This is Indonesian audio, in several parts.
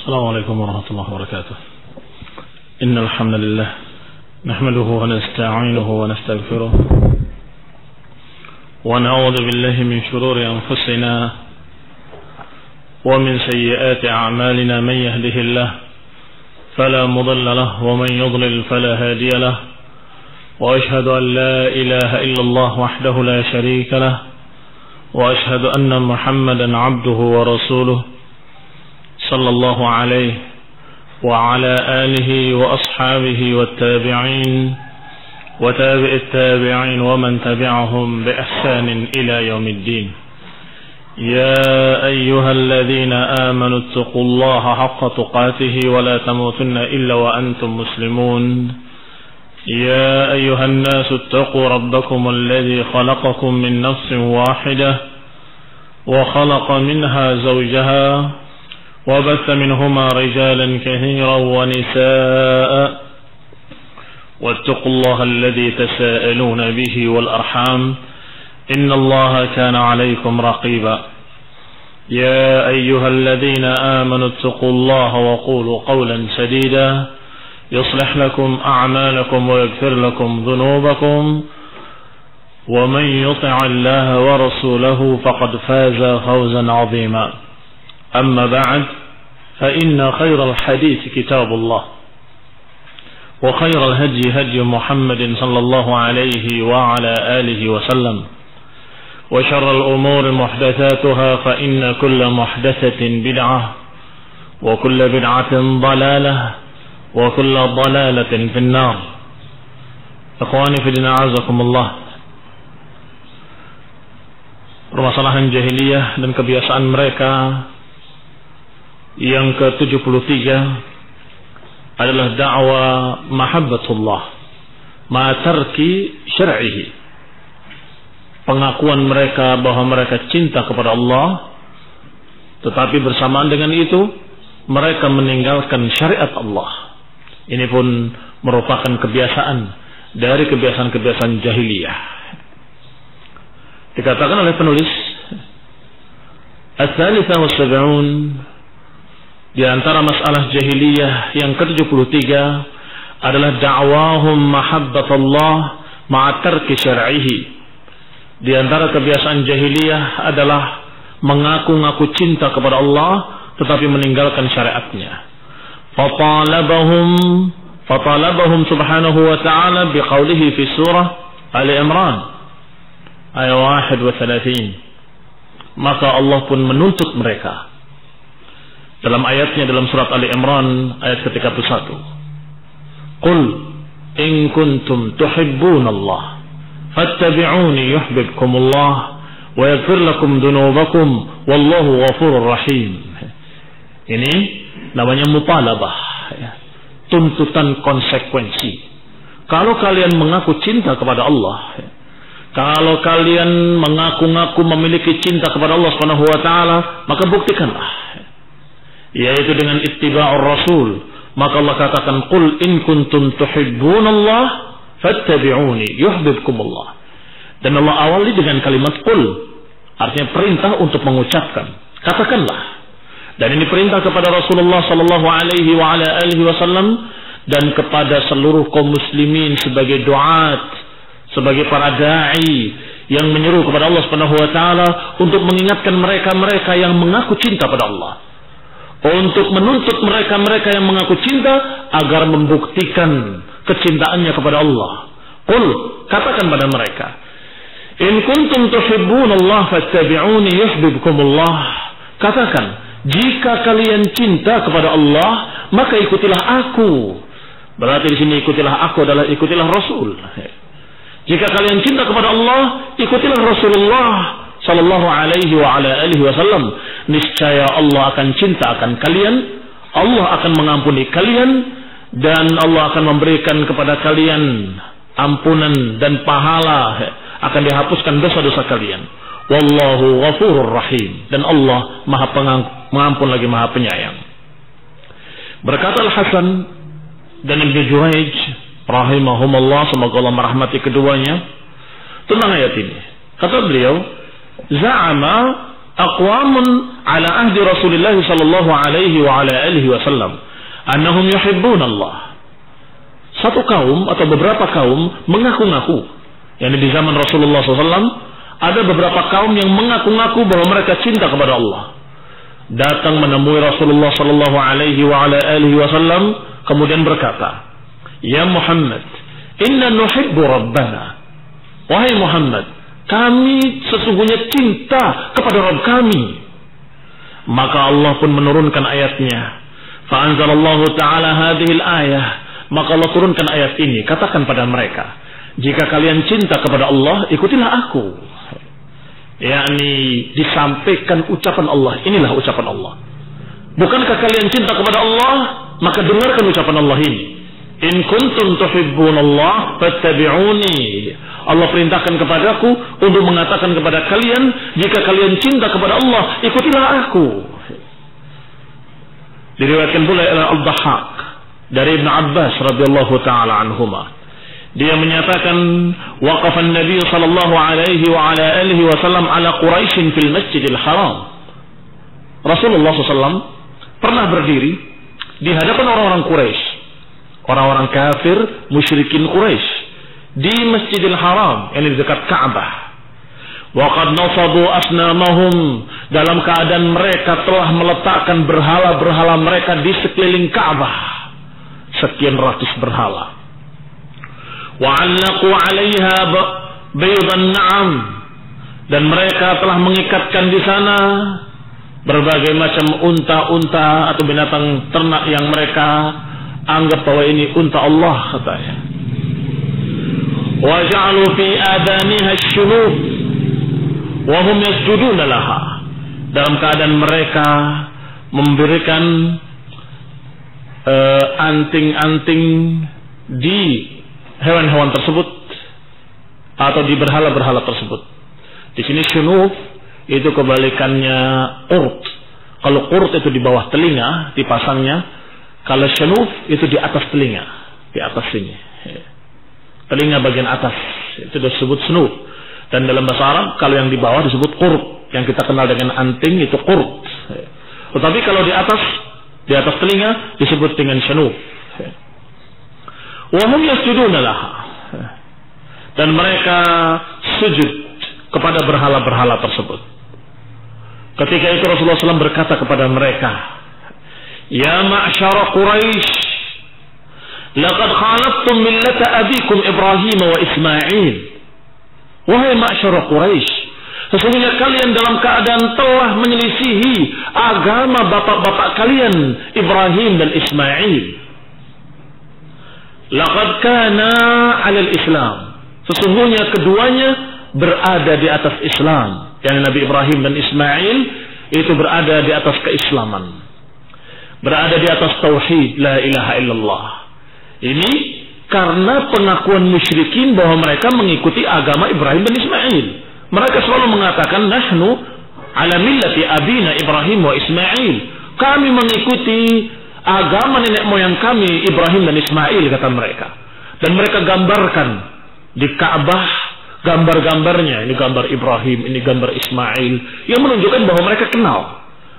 السلام عليكم ورحمة الله وبركاته. إن الحمد لله نحمده ونستعينه ونستغفره ونعوذ بالله من شرور أنفسنا ومن سيئات أعمالنا. من يهده الله فلا مضل له ومن يضلل فلا هادي له، وأشهد أن لا إله إلا الله وحده لا شريك له، وأشهد أن محمدا عبده ورسوله صلى الله عليه وعلى آله وأصحابه والتابعين وتابع التابعين ومن تبعهم بإحسان إلى يوم الدين. يا أيها الذين آمنوا اتقوا الله حق تقاته ولا تموتن إلا وأنتم مسلمون. يا أيها الناس اتقوا ربكم الذي خلقكم من نفس واحدة وخلق منها زوجها وبث منهما رجالا كثيرا ونساء، واتقوا الله الذي تساءلون به والأرحام إن الله كان عليكم رقيبا. يا أيها الذين آمنوا اتقوا الله وقولوا قولا سديدا يصلح لكم أعمالكم ويغفر لكم ذنوبكم، ومن يطع الله ورسوله فقد فاز فوزا عظيما. أما بعد، فإن خير الحديث كتاب الله، وخير الهدي هدي محمد صلى الله عليه وعلى آله وسلم، وشر الأمور محدثاتها، فإن كل محدثة بدعة، وكل بدعة ضلالة، وكل ضلالة في النار. Ikhwani fi din, a'azakumullah. Permasalahan jahiliyah dan kebiasaan mereka yang ke-73 adalah da'wa mahabbatullah ma tarki syar'ihi. Pengakuan mereka bahwa mereka cinta kepada Allah, tetapi bersamaan dengan itu mereka meninggalkan syariat Allah. Ini pun merupakan kebiasaan dari kebiasaan-kebiasaan jahiliyah. Dikatakan oleh penulis Ats-Tsalitsah was-Sab'un, di antara masalah jahiliyah yang ke-73 adalah da'wahum mahabbatullah ma'a tarki syar'ihi. Di antara kebiasaan jahiliyah adalah mengaku-ngaku cinta kepada Allah tetapi meninggalkan syariatnya. Fatalabahum subhanahu wa ta'ala biqaulihi fi surah Ali Imran ayat 31. Maka Allah pun menuntut mereka dalam ayatnya dalam surat Ali Imran ayat ke-31. Qul in kuntum tuhibbunallah fattabi'uni yuhibbukumullah wa yaghfir lakum dhunubakum wallahu ghafurur rahim. Ini namanya mutalabah, ya. Tuntutan konsekuensi. Kalau kalian mengaku cinta kepada Allah, ya. Kalau kalian mengaku-ngaku memiliki cinta kepada Allah Subhanahu wa taala, maka buktikanlah, yaitu dengan ittiba'ur rasul. Maka Allah katakan, qul in kuntum tuhibbunallah fattabi'uni yuhibbukumullah. Dan Allah awali dengan kalimat qul, artinya perintah untuk mengucapkan. Katakanlah. Dan ini perintah kepada Rasulullah sallallahu alaihi wa ala alihi wasallam dan kepada seluruh kaum muslimin sebagai duat, sebagai para dai yang menyeru kepada Allah Subhanahu wa taala untuk mengingatkan mereka-mereka yang mengaku cinta pada Allah, untuk menuntut mereka-mereka yang mengaku cinta agar membuktikan kecintaannya kepada Allah. Qul, katakan pada mereka, in kuntum tuhibbunallah fattabi'uni yuhibbukumullah. Katakan, jika kalian cinta kepada Allah, maka ikutilah aku. Berarti di sini ikutilah aku adalah ikutilah Rasul. Jika kalian cinta kepada Allah, ikutilah Rasulullah sallallahu alaihi wa ala alihi wasallam. Niscaya Allah akan cinta akan kalian, Allah akan mengampuni kalian, dan Allah akan memberikan kepada kalian ampunan dan pahala, akan dihapuskan dosa-dosa kalian. Wallahu ghafurur rahim, dan Allah Maha Pengampun lagi Maha Penyayang. Berkata Al-Hasan dan Ibnu Jurayj rahimahumullah, semoga Allah merahmati keduanya, tentang ayat ini. Kata beliau, za'ama aqwamun ala ahdi Rasulullah sallallahu alaihi wa ala alihi wasallam annahum yuhibbun Allah. Satu kaum atau beberapa kaum mengaku-ngaku, yakni di zaman Rasulullah SAW ada beberapa kaum yang mengaku-ngaku bahwa mereka cinta kepada Allah. Datang menemui Rasulullah sallallahu alaihi wa ala alihi wasallam kemudian berkata, "Ya Muhammad, inna nuhibbu rabbana." Wahai Muhammad, kami sesungguhnya cinta kepada Rabb kami. Maka Allah pun menurunkan ayatnya. Fa anzalallahu ta'ala hadhil ayah. Maka Allah turunkan ayat ini. Katakan pada mereka, jika kalian cinta kepada Allah, ikutilah aku. yakni disampaikan ucapan Allah. Inilah ucapan Allah. Bukankah kalian cinta kepada Allah? Maka dengarkan ucapan Allah ini. In kuntum tuhibbunallah fattabi'uni. Allah perintahkan kepadaku untuk mengatakan kepada kalian, jika kalian cinta kepada Allah, ikutilah aku. Diriwayatkan pula oleh Al-Dhahhak dari Ibn Abbas radhiyallahu taala anhuma. Dia menyatakan, waqafa an-nabiy sallallahu alaihi wa ala alihi wasallam ala Quraisy fil Masjidil Haram. Rasulullah SAW pernah berdiri di hadapan orang-orang Quraisy, orang-orang kafir musyrikin Quraisy di Masjidil Haram, yang di dekat Ka'bah. Waqad nasabu asnamahum, dalam keadaan mereka telah meletakkan berhala-berhala mereka di sekeliling Ka'bah, sekian ratus berhala. Wa'allaqu 'alaiha baydan na'am, dan mereka telah mengikatkan di sana berbagai macam unta-unta atau binatang ternak yang mereka anggap bahwa ini unta Allah katanya. Wa ja'alu fi adaniha asy-syunuf wa hum yasjuduna laha, dalam keadaan mereka memberikan anting-anting di hewan-hewan tersebut atau di berhala-berhala tersebut. Di sini syunuf itu kebalikannya qurt. Kalau qurt itu di bawah telinga dipasangnya, kalau syunuf itu di atas telinga, di atas sini. Telinga bagian atas itu disebut syunuf. Dan dalam bahasa Arab kalau yang di bawah disebut qurt, yang kita kenal dengan anting itu qurt. Tetapi kalau di atas telinga disebut dengan syunuf. Wa hum yasjuduna laha, dan mereka sujud kepada berhala-berhala tersebut. Ketika itu Rasulullah SAW berkata kepada mereka, ya ma'syara Quraisy, laqad khalaftum millata abikum Ibrahim wa Ismail. Wahai ma'syara Quraisy, sesungguhnya kalian dalam keadaan telah menyelisihi agama bapak-bapak kalian Ibrahim dan Ismail. Laqad kana 'alal Islam, sesungguhnya keduanya berada di atas Islam. Yang Nabi Ibrahim dan Ismail itu berada di atas keislaman, berada di atas tauhid la ilaha illallah. Ini karena pengakuan musyrikin bahwa mereka mengikuti agama Ibrahim dan Ismail. Mereka selalu mengatakan nahnu ala millati abina Ibrahim wa Ismail, kami mengikuti agama nenek moyang kami Ibrahim dan Ismail, kata mereka. Dan mereka gambarkan di Ka'bah gambar-gambarnya, ini gambar Ibrahim, ini gambar Ismail, yang menunjukkan bahwa mereka kenal.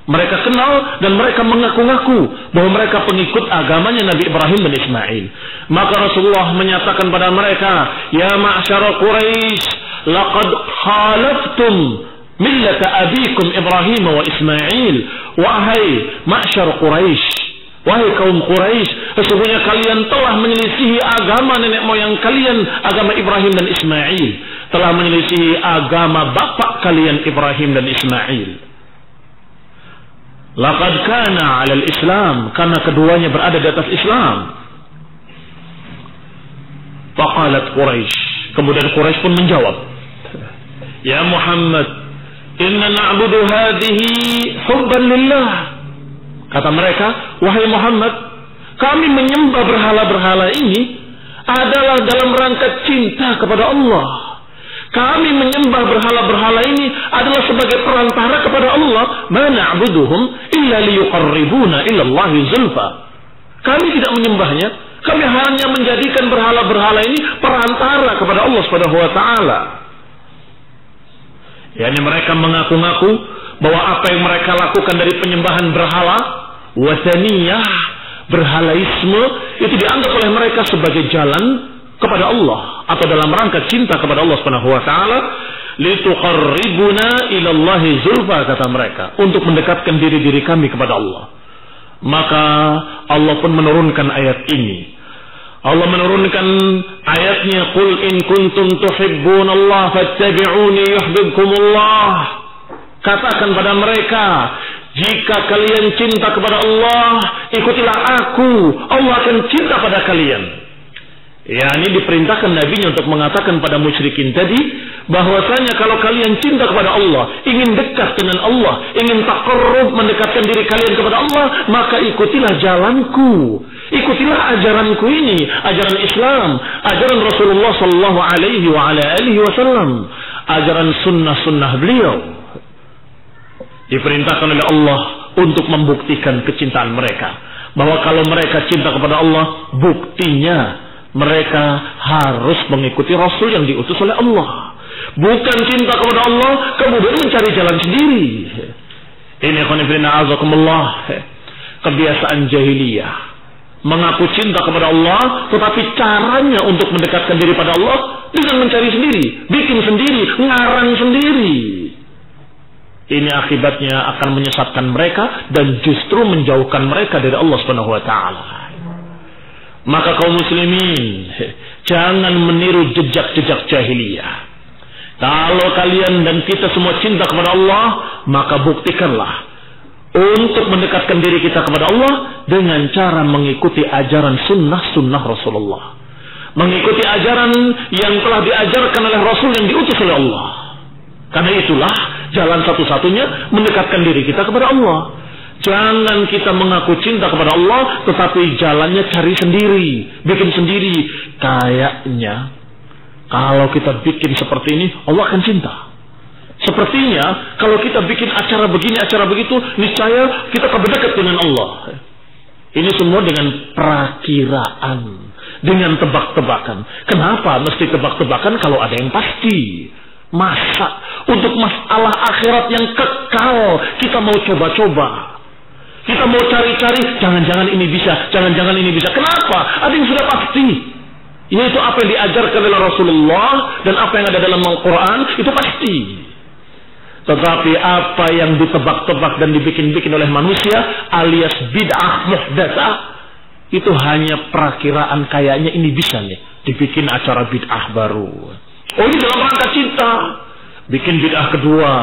Mereka kenal dan mereka mengaku-ngaku bahwa mereka pengikut agamanya Nabi Ibrahim dan Ismail. Maka Rasulullah menyatakan pada mereka, ya ma'syara Quraisy, laqad khalaftum millata abikum Ibrahim wa Ismail. Wahai ma'syara Quraisy, wahai kaum Quraisy, sesungguhnya kalian telah menyelisihi agama nenek moyang kalian, agama Ibrahim dan Ismail, telah menyelisihi agama bapak kalian Ibrahim dan Ismail. Laqad kana 'alal Islam, karena keduanya berada di atas Islam. Faqalat Quraisy, kemudian Quraisy pun menjawab, ya Muhammad, inna na'budu hadhihi hubban lillah. Kata mereka, wahai Muhammad, kami menyembah berhala-berhala ini adalah dalam rangka cinta kepada Allah. Kami menyembah berhala-berhala ini adalah sebagai perantara kepada Allah. Ma na'buduhum illa liyuqarribuna ila Allahi zulfa. Kami tidak menyembahnya, kami hanya menjadikan berhala-berhala ini perantara kepada Allah Subhanahu wa taala. Yani mereka mengaku-ngaku bahwa apa yang mereka lakukan dari penyembahan berhala, wataniyah, berhalaisme, itu dianggap oleh mereka sebagai jalan kepada Allah atau dalam rangka cinta kepada Allah Subhanahu wa taala, lituqarribuna ila Allah zulfa, kata mereka, untuk mendekatkan diri kami kepada Allah. Maka Allah pun menurunkan ayat ini. Allah menurunkan ayatnya, qul in kuntum tuhibbunallah fattabi'uni yuhibbukumullah. Katakan pada mereka, jika kalian cinta kepada Allah, ikutilah aku, Allah akan cinta pada kalian. Ya, ini diperintahkan nabinya untuk mengatakan pada musyrikin tadi, bahwasanya kalau kalian cinta kepada Allah, ingin dekat dengan Allah, ingin taqarrub, mendekatkan diri kalian kepada Allah, maka ikutilah jalanku, ikutilah ajaranku ini, ajaran Islam, ajaran Rasulullah sallallahu alaihi wa ala alihi wasallam, ajaran sunnah-sunnah beliau. Diperintahkan oleh Allah untuk membuktikan kecintaan mereka, bahwa kalau mereka cinta kepada Allah, buktinya mereka harus mengikuti Rasul yang diutus oleh Allah. Bukan cinta kepada Allah kemudian mencari jalan sendiri. Ini kebiasaan jahiliyah, mengaku cinta kepada Allah, tetapi caranya untuk mendekatkan diri pada Allah dengan mencari sendiri, bikin sendiri, ngarang sendiri. Ini akibatnya akan menyesatkan mereka dan justru menjauhkan mereka dari Allah Subhanahu wa taala. Maka kaum muslimin, jangan meniru jejak-jejak jahiliyah. Kalau kalian dan kita semua cinta kepada Allah, maka buktikanlah untuk mendekatkan diri kita kepada Allah dengan cara mengikuti ajaran sunnah-sunnah Rasulullah, mengikuti ajaran yang telah diajarkan oleh Rasul yang diutus oleh Allah. Karena itulah jalan satu-satunya mendekatkan diri kita kepada Allah. Jangan kita mengaku cinta kepada Allah, tetapi jalannya cari sendiri, bikin sendiri. Kayaknya kalau kita bikin seperti ini, Allah akan cinta. Sepertinya kalau kita bikin acara begini, acara begitu, niscaya kita akan berdekat dengan Allah. Ini semua dengan perakiraan, dengan tebak-tebakan. Kenapa mesti tebak-tebakan kalau ada yang pasti? Masa untuk masalah akhirat yang kekal kita mau coba-coba? Kita mau cari-cari, jangan-jangan ini bisa, jangan-jangan ini bisa. Kenapa? Ada yang sudah pasti. Yaitu apa yang diajarkan oleh Rasulullah dan apa yang ada dalam Al-Quran, itu pasti. Tetapi apa yang ditebak-tebak dan dibikin-bikin oleh manusia, alias bid'ah muhdatsah, itu hanya perakiraan, kayaknya ini bisa nih, dibikin acara bid'ah baru. Oh, ini dalam rangka cinta, bikin bid'ah kedua.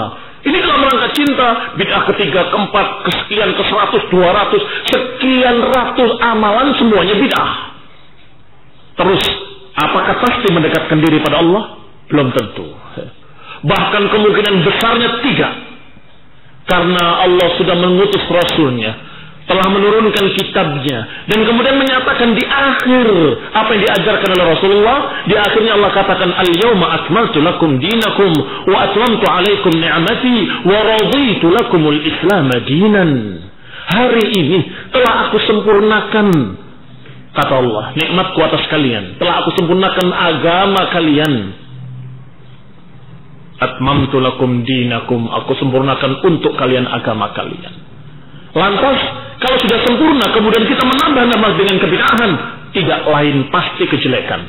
Ini dalam rangka cinta, bid'ah ketiga, keempat, kesekian, ke-100, 200, sekian ratus amalan semuanya bid'ah. Terus, apakah pasti mendekatkan diri pada Allah? Belum tentu. Bahkan kemungkinan besarnya tidak. Karena Allah sudah mengutus Rasulnya, telah menurunkan kitabnya, dan kemudian menyatakan di akhir apa yang diajarkan oleh Rasulullah. Di akhirnya Allah katakan, al-yawma akmaltu lakum dinakum wa atmamtu alaikum ni'mati wa raditu lakumul islam dinan. Hari ini telah aku sempurnakan, kata Allah, nikmatku atas kalian, telah aku sempurnakan agama kalian. Atmamtu lakum dinakum, aku sempurnakan untuk kalian agama kalian. Lantas kalau sudah sempurna kemudian kita menambah-nambah dengan kebid'ahan, tidak lain pasti kejelekan.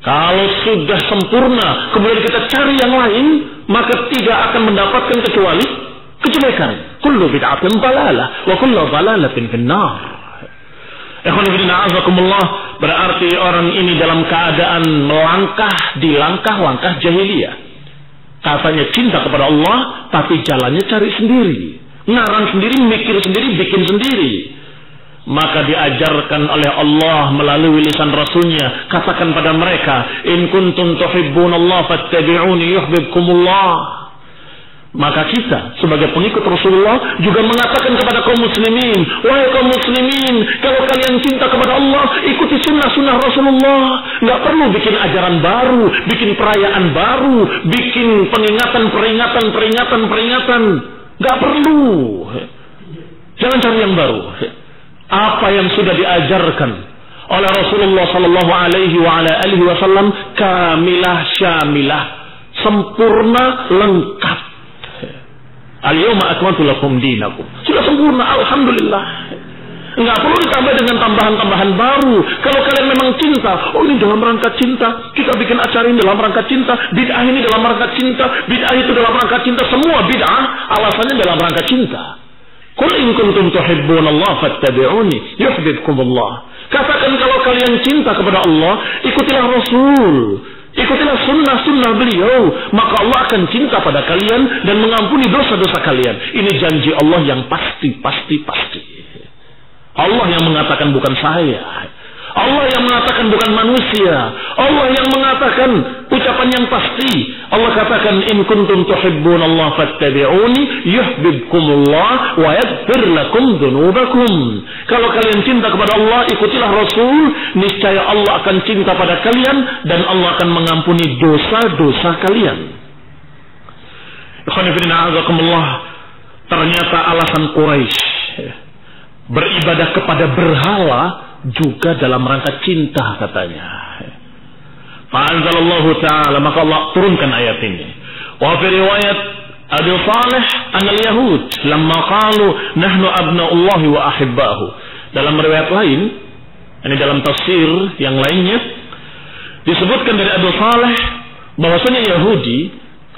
Kalau sudah sempurna kemudian kita cari yang lain, maka tidak akan mendapatkan kecuali kejelekan. Kullu bid'atin dalalah wa kullu dalalatin finnar. Ikhwan fillah azakumullah, berarti orang ini dalam keadaan melangkah di langkah-langkah jahiliyah. Katanya cinta kepada Allah, tapi jalannya cari sendiri, ngarang sendiri, mikir sendiri, bikin sendiri. Maka diajarkan oleh Allah melalui lisan Rasulnya, katakan pada mereka, in kuntum tuhibbunallah fattabi'uni yuhibbukumullah. Maka kita sebagai pengikut Rasulullah juga mengatakan kepada kaum muslimin, wahai kaum muslimin, kalau kalian cinta kepada Allah, ikuti sunnah-sunnah Rasulullah. Nggak perlu bikin ajaran baru, bikin perayaan baru, bikin peringatan. Nggak perlu. Jangan cari yang baru. Apa yang sudah diajarkan oleh Rasulullah sallallahu alaihi wasallam kamilah syamilah, sempurna, lengkap. Al-yawma akmaltu lakum dinakum. Sudah sempurna, alhamdulillah. Enggak perlu ditambah dengan tambahan-tambahan baru. Kalau kalian memang cinta, oh ini dalam rangka cinta, kita bikin acara ini dalam rangka cinta, bid'ah ini dalam rangka cinta, bid'ah itu dalam rangka cinta, semua bid'ah alasannya dalam rangka cinta. Qul in kuntum tuhibbunallah fattabi'uni yuhibbukumullah. Katakan kalau kalian cinta kepada Allah, ikutilah Rasul, ikutilah sunnah-sunnah beliau, maka Allah akan cinta pada kalian dan mengampuni dosa-dosa kalian. Ini janji Allah yang pasti. Allah yang mengatakan, bukan saya. Allah yang mengatakan, bukan manusia. Allah yang mengatakan ucapan yang pasti. Allah katakan, in kuntum tuhibbunallah fattabi'uni yuhibbukumullah wa yaghfir lakum dzunubakum. Kalau kalian cinta kepada Allah, ikutilah Rasul, niscaya Allah akan cinta pada kalian dan Allah akan mengampuni dosa-dosa kalian. Ikhwan fillah azakumullah, ternyata alasan Quraisy beribadah kepada berhala juga dalam rangka cinta katanya. Fa'anzalallahu ta'ala, maka Allah turunkan ayat ini. Wa fi riwayat Abi Salih anal Yahud lamma qalu nahnu abna'ullahi wa ahibbahu. Dalam riwayat lain, ini dalam tafsir yang lainnya, disebutkan dari Abu Salih bahwasanya Yahudi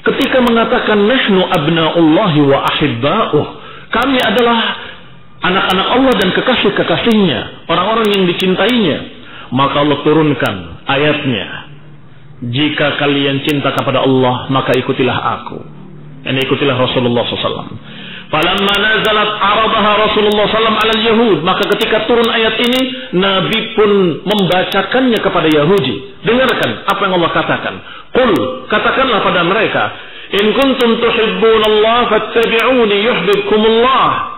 ketika mengatakan nahnu abna'ullahi wa ahibba'uh, kami adalah anak-anak Allah dan kekasih-kekasihnya, orang-orang yang dicintainya, maka Allah turunkan ayatnya, jika kalian cinta kepada Allah maka ikutilah aku, yani ikutilah Rasulullah SAW. Falamma nazalat aradaha Rasulullah SAW alal Yahud, maka ketika turun ayat ini Nabi pun membacakannya kepada Yahudi. Dengarkan apa yang Allah katakan. Qul, katakanlah pada mereka, in kuntum tuhibbunallah fattabi'uni yuhibbukumullah.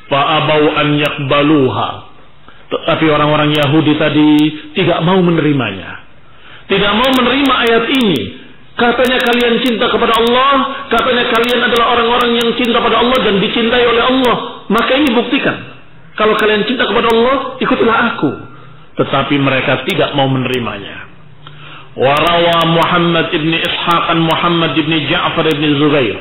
Fa'abau an yakbaluha. Tetapi orang-orang Yahudi tadi tidak mau menerimanya, tidak mau menerima ayat ini. Katanya kalian cinta kepada Allah, katanya kalian adalah orang-orang yang cinta pada Allah dan dicintai oleh Allah, maka ini buktikan kalau kalian cinta kepada Allah, ikutilah aku. Tetapi mereka tidak mau menerimanya. Warawa Muhammad ibn Ishaq an Muhammad ibn Ja'far ibn Zubair,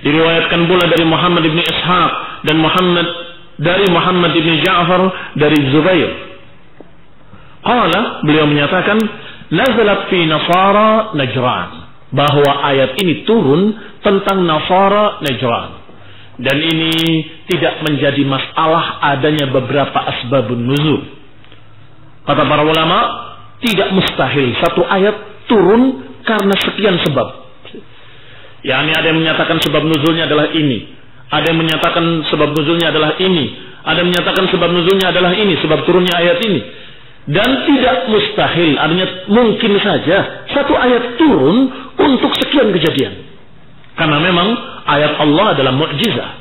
diriwayatkan pula dari Muhammad ibn Ishaq dan Muhammad ibn Ja'far dari Zubair. Qala, beliau menyatakan, nazalat fi Nasara Najran, bahwa ayat ini turun tentang Nasara Najran. Dan ini tidak menjadi masalah adanya beberapa asbabun nuzul. Kata para ulama, tidak mustahil satu ayat turun karena sekian sebab. Yani ada yang menyatakan sebab nuzulnya adalah ini, ada yang menyatakan sebab nuzulnya adalah ini, ada yang menyatakan sebab nuzulnya adalah ini, sebab turunnya ayat ini. Dan tidak mustahil, artinya mungkin saja satu ayat turun untuk sekian kejadian. Karena memang ayat Allah adalah mukjizat.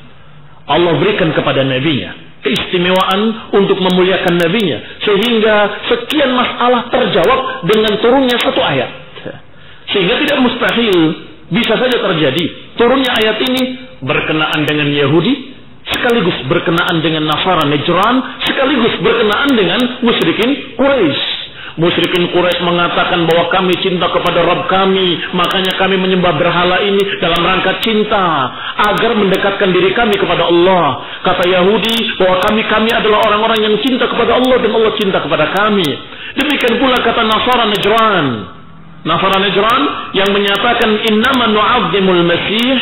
Allah berikan kepada nabinya keistimewaan untuk memuliakan nabinya, sehingga sekian masalah terjawab dengan turunnya satu ayat. Sehingga tidak mustahil, bisa saja terjadi turunnya ayat ini berkenaan dengan Yahudi, sekaligus berkenaan dengan Nasara Najran, sekaligus berkenaan dengan musyrikin Quraisy. Musyrikin Quraisy mengatakan bahwa kami cinta kepada Rabb kami, makanya kami menyembah berhala ini dalam rangka cinta agar mendekatkan diri kami kepada Allah. Kata Yahudi bahwa kami adalah orang-orang yang cinta kepada Allah dan Allah cinta kepada kami. Demikian pula kata Nasara Najran. Nasara Najran yang menyatakan innama nu'azzimul Masih,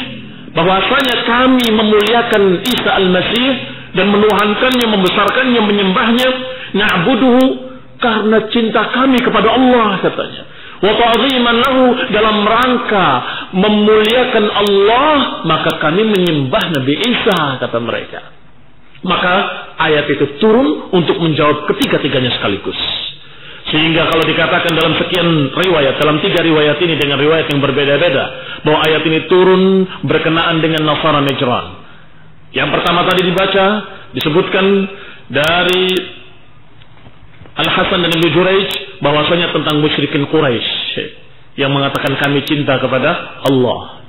bahwasanya kami memuliakan Isa al-Masih dan menuhankannya, membesarkannya, menyembahnya, na'buduhu, karena cinta kami kepada Allah, katanya. Wa ta'ziman lahu, dalam rangka memuliakan Allah, maka kami menyembah Nabi Isa, kata mereka. Maka ayat itu turun untuk menjawab ketiga-tiganya sekaligus. Sehingga kalau dikatakan dalam sekian riwayat, dalam 3 riwayat ini dengan riwayat yang berbeda-beda, bahwa ayat ini turun berkenaan dengan Nasara Najran. Yang pertama tadi dibaca, disebutkan dari Al-Hasan dan Ibnu Jurayj bahwasanya tentang musyrikin Quraisy yang mengatakan kami cinta kepada Allah.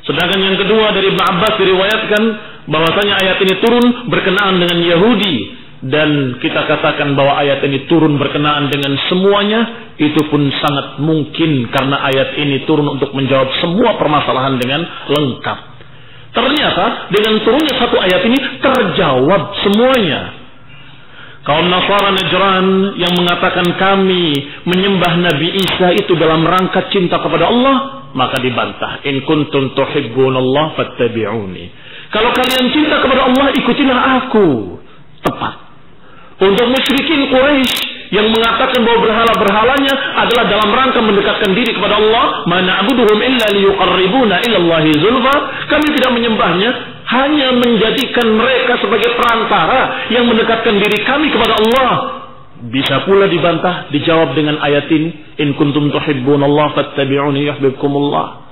Sedangkan yang kedua dari Ibnu Abbas diriwayatkan bahwasanya ayat ini turun berkenaan dengan Yahudi, dan kita katakan bahwa ayat ini turun berkenaan dengan semuanya. Itu pun sangat mungkin karena ayat ini turun untuk menjawab semua permasalahan dengan lengkap. Ternyata dengan turunnya satu ayat ini terjawab semuanya. Kaum Nasara Najran yang mengatakan kami menyembah Nabi Isa itu dalam rangka cinta kepada Allah, maka dibantah, in kuntum tuhibbunallah fattabi'uni. Kalau kalian cinta kepada Allah, ikutilah aku. Tepat. Untuk musyrikin Quraisy yang mengatakan bahwa berhala-berhalanya adalah dalam rangka mendekatkan diri kepada Allah, ma na'buduhum illa liyuqarribuna ila Allahi zulfa, kami tidak menyembahnya hanya menjadikan mereka sebagai perantara yang mendekatkan diri kami kepada Allah. Bisa pula dibantah, dijawab dengan ayat ini, in kuntum tuhibbunallah fattabi'uni yuhibbukumullah.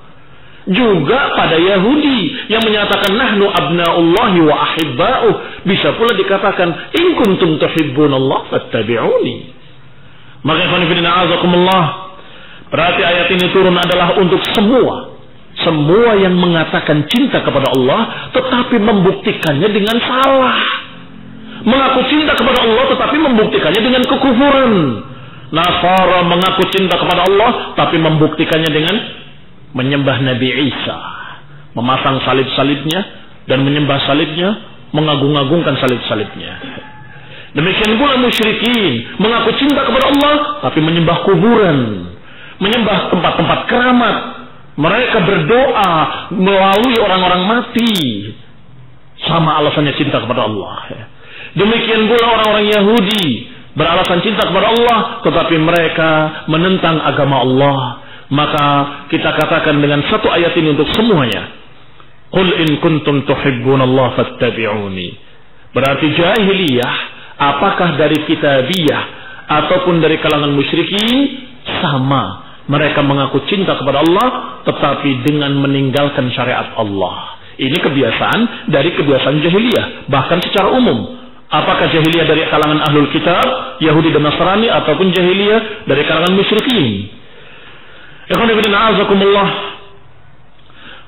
Juga pada Yahudi yang menyatakan nahnu abna'ullahi wa ahibba'uh, bisa pula dikatakan in kuntum tuhibbunallah fattabi'uni. Maka ikhwan fillah azakumullah, berarti ayat ini turun adalah untuk semua yang mengatakan cinta kepada Allah tetapi membuktikannya dengan salah. Mengaku cinta kepada Allah tetapi membuktikannya dengan kekufuran. Nasara mengaku cinta kepada Allah tapi membuktikannya dengan menyembah Nabi Isa, memasang salib-salibnya dan menyembah salibnya, mengagung-agungkan salib-salibnya. Demikian pula musyrikin mengaku cinta kepada Allah tapi menyembah kuburan, menyembah tempat-tempat keramat. Mereka berdoa melalui orang-orang mati, sama alasannya cinta kepada Allah. Demikian pula orang-orang Yahudi beralasan cinta kepada Allah tetapi mereka menentang agama Allah. Maka kita katakan dengan satu ayat ini untuk semuanya, qul in kuntum tuhibbunallah fattabi'uni. Berarti jahiliyah, apakah dari kitabiyah ataupun dari kalangan musyrikin, sama. Mereka mengaku cinta kepada Allah tetapi dengan meninggalkan syariat Allah. Ini kebiasaan dari kebiasaan jahiliyah, bahkan secara umum. Apakah jahiliyah dari kalangan ahlul kitab, Yahudi dan Nasrani, ataupun jahiliyah dari kalangan musyrikin.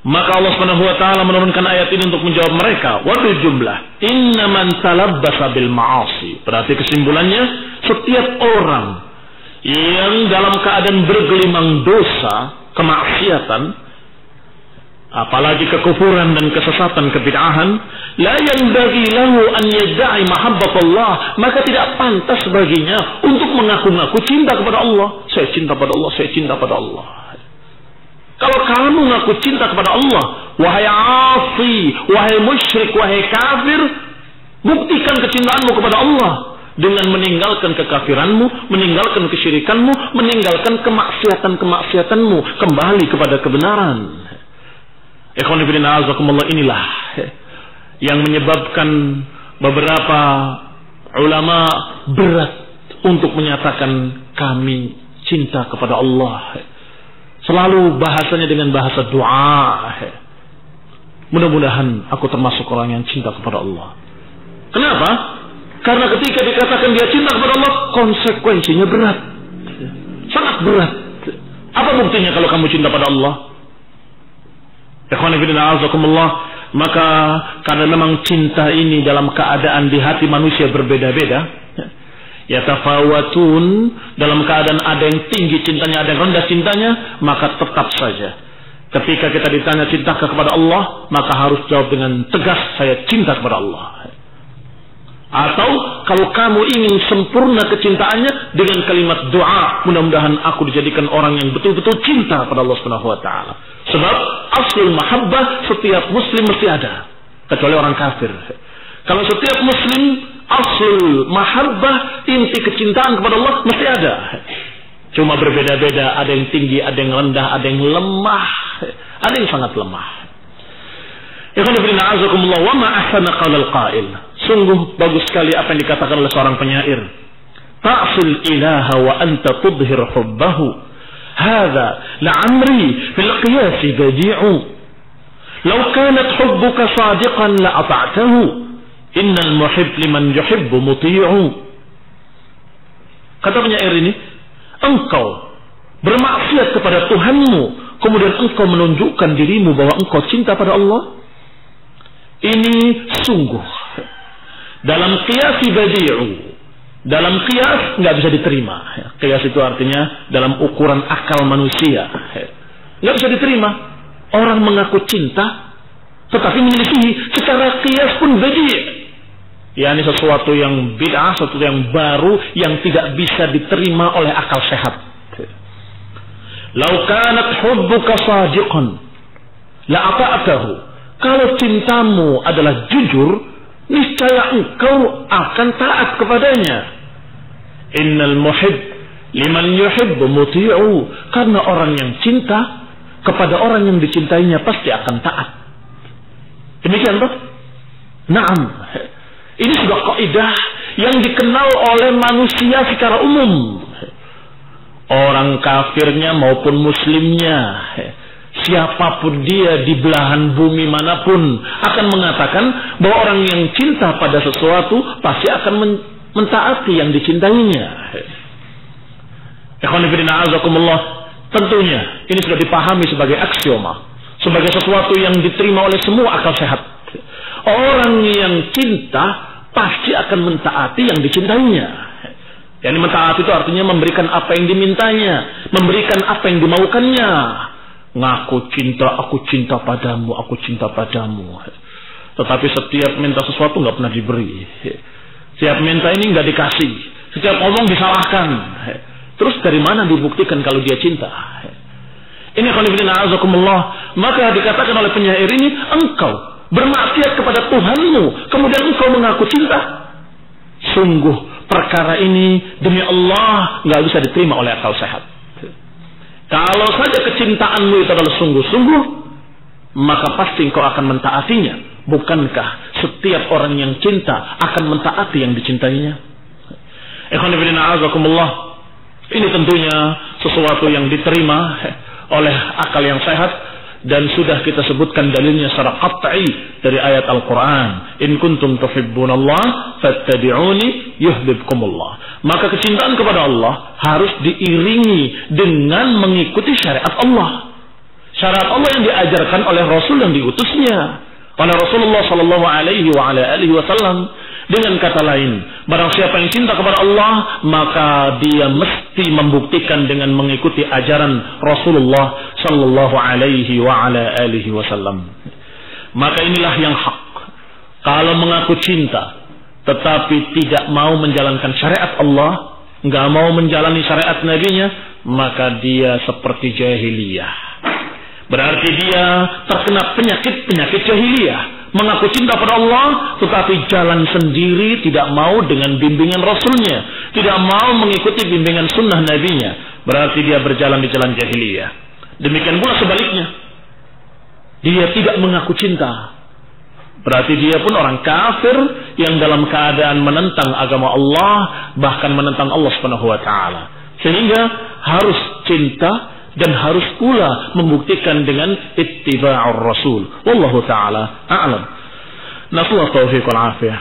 Maka Allah Subhanahu wa taala menurunkan ayat ini untuk menjawab mereka. Wa bil jumlah innaman talabbasa bil ma'asi. Berarti kesimpulannya, setiap orang yang dalam keadaan bergelimang dosa, kemaksiatan, apalagi kekufuran dan kesesatan, kebid'ahan, la yanbaghi lahu an yadda'i mahabbatullah, maka tidak pantas baginya untuk mengaku-ngaku cinta kepada Allah. Saya cinta pada Allah, saya cinta pada Allah. Kalau kamu mengaku cinta kepada Allah, wahai asi, wahai musyrik, wahai kafir, buktikan kecintaanmu kepada Allah dengan meninggalkan kekafiranmu, meninggalkan kesyirikanmu, meninggalkan kemaksiatan-kemaksiatanmu, kembali kepada kebenaran. Ikhwan fillah azakumullah, inilah yang menyebabkan beberapa ulama berat untuk menyatakan kami cinta kepada Allah. Selalu bahasanya dengan bahasa doa. Mudah-mudahan aku termasuk orang yang cinta kepada Allah. Kenapa? Karena ketika dikatakan dia cinta kepada Allah, konsekuensinya berat. Sangat berat. Apa buktinya kalau kamu cinta pada Allah? Ikhwan fillah azakumullah, maka karena memang cinta ini dalam keadaan di hati manusia berbeda-beda, yatafawatun, dalam keadaan ada yang tinggi cintanya, ada yang rendah cintanya, maka tetap saja ketika kita ditanya cinta kepada Allah, maka harus jawab dengan tegas, saya cinta kepada Allah. Atau kalau kamu ingin sempurna kecintaannya dengan kalimat doa, mudah-mudahan aku dijadikan orang yang betul-betul cinta kepada Allah Subhanahu wa taala. Sebab aslul mahabbah setiap muslim mesti ada, kecuali orang kafir. Kalau setiap muslim aslul mahabbah, inti kecintaan kepada Allah mesti ada. Cuma berbeda-beda, ada yang tinggi, ada yang rendah, ada yang lemah, ada yang sangat lemah. Ikhwan fillah azakumullah, wa ma ahsana qaulal qail. Sungguh bagus sekali apa yang dikatakan oleh seorang penyair. Ta'sul ilaha wa anta tudhir hubbahu. Hadza la'amri fil qiyas badi'u. Law kanat hubbuka sadiqan la ata'tahu. Innal muhibb liman yuhibbu muti'u. Kata penyair ini, engkau bermaksiat kepada Tuhanmu, kemudian engkau menunjukkan dirimu bahwa engkau cinta pada Allah. Ini sungguh dalam qiyas badi'u. Dalam qiyas nggak bisa diterima. Qiyas itu artinya dalam ukuran akal manusia. Nggak bisa diterima. Orang mengaku cinta Tetapi menyelisihi secara qiyas pun badi'. Ya, ini sesuatu yang bid'ah, sesuatu yang baru yang tidak bisa diterima oleh akal sehat. Lau kanat hubbuka sadiqan la ata'tahu. Kalau cintamu adalah jujur, niscaya engkau akan taat kepadanya. Innal muhib liman yuhibbu muti'u. Karena orang yang cinta kepada orang yang dicintainya pasti akan taat. Demikian toh? Naam. Ini sudah kaidah yang dikenal oleh manusia secara umum. Orang kafirnya maupun muslimnya, siapapun dia di belahan bumi manapun akan mengatakan bahwa orang yang cinta pada sesuatu pasti akan mentaati yang dicintainya. Ikhwan fillah azakumullah, tentunya ini sudah dipahami sebagai aksioma, sebagai sesuatu yang diterima oleh semua akal sehat. Orang yang cinta pasti akan mentaati yang dicintainya. Yani mentaati itu artinya memberikan apa yang dimintanya, memberikan apa yang dimaukannya. Ngaku cinta, aku cinta padamu, aku cinta padamu. Tetapi setiap minta sesuatu nggak pernah diberi. Setiap minta ini nggak dikasih. Setiap ngomong disalahkan. Terus dari mana dibuktikan kalau dia cinta? Ini qulibina azakumullah. Maka dikatakan oleh penyair ini, engkau bermaksiat kepada Tuhanmu, kemudian engkau mengaku cinta. Sungguh perkara ini demi Allah nggak bisa diterima oleh akal sehat. Kalau saja kecintaanmu itu adalah sungguh-sungguh, maka pasti engkau akan mentaatinya. Bukankah setiap orang yang cinta akan mentaati yang dicintainya? Ikhwan fillah azakumullah. Ini tentunya sesuatu yang diterima oleh akal yang sehat. Dan sudah kita sebutkan dalilnya secara qat'i dari ayat Al-Quran. In kuntum tuhibbunallah fattabi'uni yuhibbukumullah. Maka kecintaan kepada Allah harus diiringi dengan mengikuti syariat Allah. Syariat Allah yang diajarkan oleh Rasul yang diutusnya, oleh Rasulullah sallallahu alaihi wasallam. Dengan kata lain, barang siapa yang cinta kepada Allah, maka dia mesti membuktikan dengan mengikuti ajaran Rasulullah sallallahu alaihi wasallam. Maka inilah yang hak. Kalau mengaku cinta tetapi tidak mau menjalankan syariat Allah, nggak mau menjalani syariat nabinya, maka dia seperti jahiliyah. Berarti dia terkena penyakit jahiliyah. Mengaku cinta pada Allah tetapi jalan sendiri, tidak mau dengan bimbingan Rasulnya, tidak mau mengikuti bimbingan sunnah nabinya. Berarti dia berjalan di jalan jahiliyah. Demikian pula sebaliknya, dia tidak mengaku cinta, berarti dia pun orang kafir yang dalam keadaan menentang agama Allah, bahkan menentang Allah Subhanahu wa taala. Sehingga harus cinta dan harus pula membuktikan dengan ittiba'ur rasul. Wallahu ta'ala a'lam. Nasallahu taufiq wal afiyah.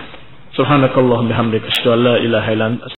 Subhanakallahumma bihamdika asyhadu an la ilaha illa anta